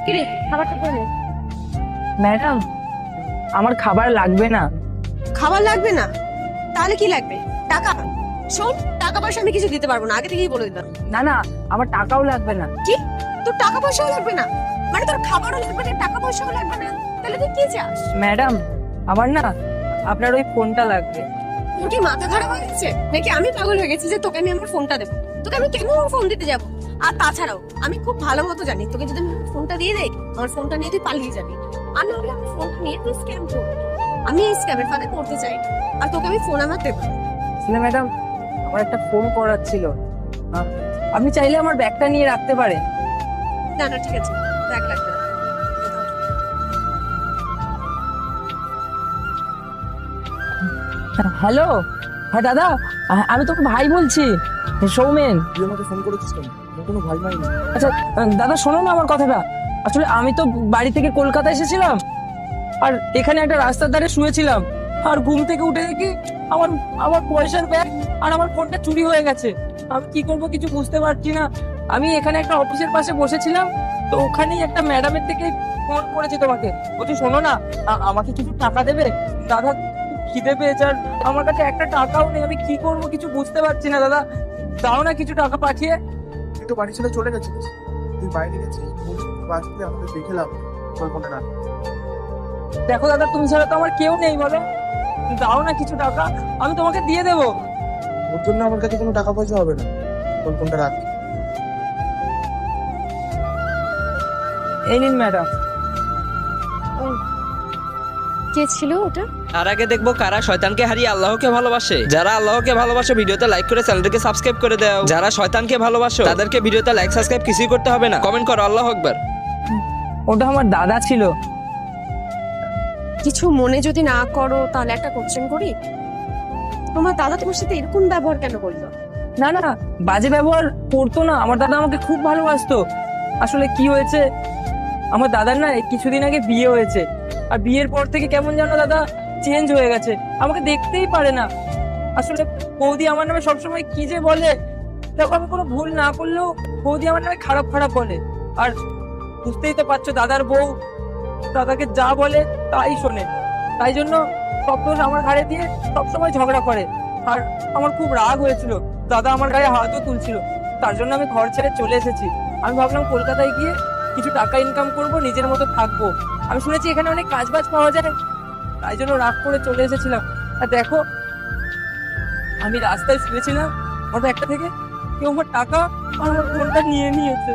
কিরে খাবারটা করে ম্যাডাম আমার খাবার লাগবে না। খাবার লাগবে না? তাহলে কি লাগবে? টাকা। শোন, টাকা পয়সা আমি কিছু দিতে পারবো না, আগে থেকেই বলে দিলাম। না না, আমার টাকাও লাগবে না। কি? তোর টাকা পয়সাও লাগবে না? মানে তোর খাবারও লাগবে না, টাকা পয়সাও লাগবে না, তাহলে তুই কি চাস? ম্যাডাম আমার না আপনার ওই ফোনটা লাগবে। তোর কি মাথা খারাপ হয়ে গেছে নাকি? আমি পাগল হয়ে গেছি যে তোকে আমি আমার ফোনটা দেবো? তোকে আমি কেন আমার ফোন দিতে যাবো? আর তাছাড়াও আমি খুব ভালো মতো জানি তোকে যদি আমি ফোনটা দিয়ে দেই, আমার ফোনটা নিয়ে তুই পালিয়ে যাবি। আর না হলে আমার ফোনটা নিয়ে তুই স্ক্যাম করবি। আমি এই স্ক্যামের ফাঁদে পড়তে চাই না, আর তোকে আমি ফোন আমার দেবো না। আসলে ম্যাডাম আমার একটা ফোন করার ছিল। আপনি চাইলে আমার ব্যাগটা নিয়ে রাখতে পারেন। না না, ঠিক আছে, ব্যাগ লাগবে না। হ্যালো, হ্যাঁ দাদা, আমি তোকে ভাই বলছি, সৌমেন। তুই আমাকে ফোন করেছিস কেন? আমার কোনো ভাই নাই। আচ্ছা দাদা শোনো না আমার কথাটা। আসলে আমি তো বাড়ি থেকে কলকাতা এসেছিলাম, আর এখানে একটা রাস্তার ধারে শুয়েছিলাম, আর ঘুম থেকে উঠে দেখি আমার আমার পয়সার ব্যাগ আর আমার ফোনটা চুরি হয়ে গেছে। আমি কি করব কিছু বুঝতে পারছি না। আমি এখানে একটা অফিসের পাশে বসেছিলাম, তো ওখানেই একটা ম্যাডামের থেকে ফোন করেছি তোমাকে। বলছি শোনো না, আমাকে কিছু টাকা দেবে? দাদা খুব খিদে পেয়েছে, আর আমার কাছে একটা টাকাও নেই। আমি কি করব কিছু বুঝতে পারছি না দাদা, দাও না কিছু টাকা পাঠিয়ে। তুই তো বাড়ি ছেড়ে চলে গেছিস, তুই বাইরে গেছিস, বাড়িতে আমাদের দেখলাম তোর ফোনে না। দেখো দাদা, তুমি ছাড়া তো আমার কেউ নেই, বলো দাও না কিছু টাকা, আমি তোমাকে দিয়ে দেবো। ওর জন্য আমার কাছে কোনো টাকা পয়সা হবে না, তোর ফোনটা রাখ। এই নিন ম্যাডাম। কে ছিল ওটা? আর আগে দেখবো কারা শয়তানকে হারিয়ে আল্লাহকে ভালোবাসে। যারা আল্লাহকে ভালোবাসে ভিডিওতে লাইক করে চ্যানেলটাকে সাবস্ক্রাইব করে দাও। যারা শয়তানকে ভালোবাসো তাদেরকে ভিডিওতে লাইক সাবস্ক্রাইব কিছুই করতে হবে না, কমেন্ট করো আল্লাহু আকবার। ওটা আমার দাদা ছিল। কিছু মনে যদি না করো তাহলে একটা কোশ্চেন করি। তোমার দাদা তোমার সাথে এরকম ব্যবহার কেন করলো? না না, বাজে ব্যবহার করতো না, আমার দাদা আমাকে খুব ভালোবাসতো। আসলে কি হয়েছে, আমার দাদার না এই কিছুদিন আগে বিয়ে হয়েছে, আর বিয়ের পর থেকে কেমন যেন দাদা চেঞ্জ হয়ে গেছে, আমাকে দেখতেই পারে না। আসলে বৌদি আমার নামে সবসময় কি যে বলে, দেখো আমি কোনো ভুল না করলেও বৌদি আমার নামে খারাপ খারাপ বলে। আর বুঝতেই তো পারছো দাদার বউ দাদাকে যা বলে তাই শোনে, তাই জন্য সব দোষ আমার ঘাড়ে দিয়ে সবসময় ঝগড়া করে। আর আমার খুব রাগ হয়েছিল, দাদা আমার গায়ে হাতও তুলছিল, তার জন্য আমি ঘর ছেড়ে চলে এসেছি। আমি ভাবলাম কলকাতায় গিয়ে কিছু টাকা ইনকাম করব, নিজের মতো থাকবো। আমি শুনেছি এখানে অনেক কাজ বাজ পাওয়া যায়, তাই জন্য রাগ করে চলে এসেছিলাম। আর দেখো আমি রাস্তায় শুয়েছিলাম, আমার ব্যাগটা থেকে কেউ আমার টাকা আর আমার ফোনটা নিয়ে নিয়েছে।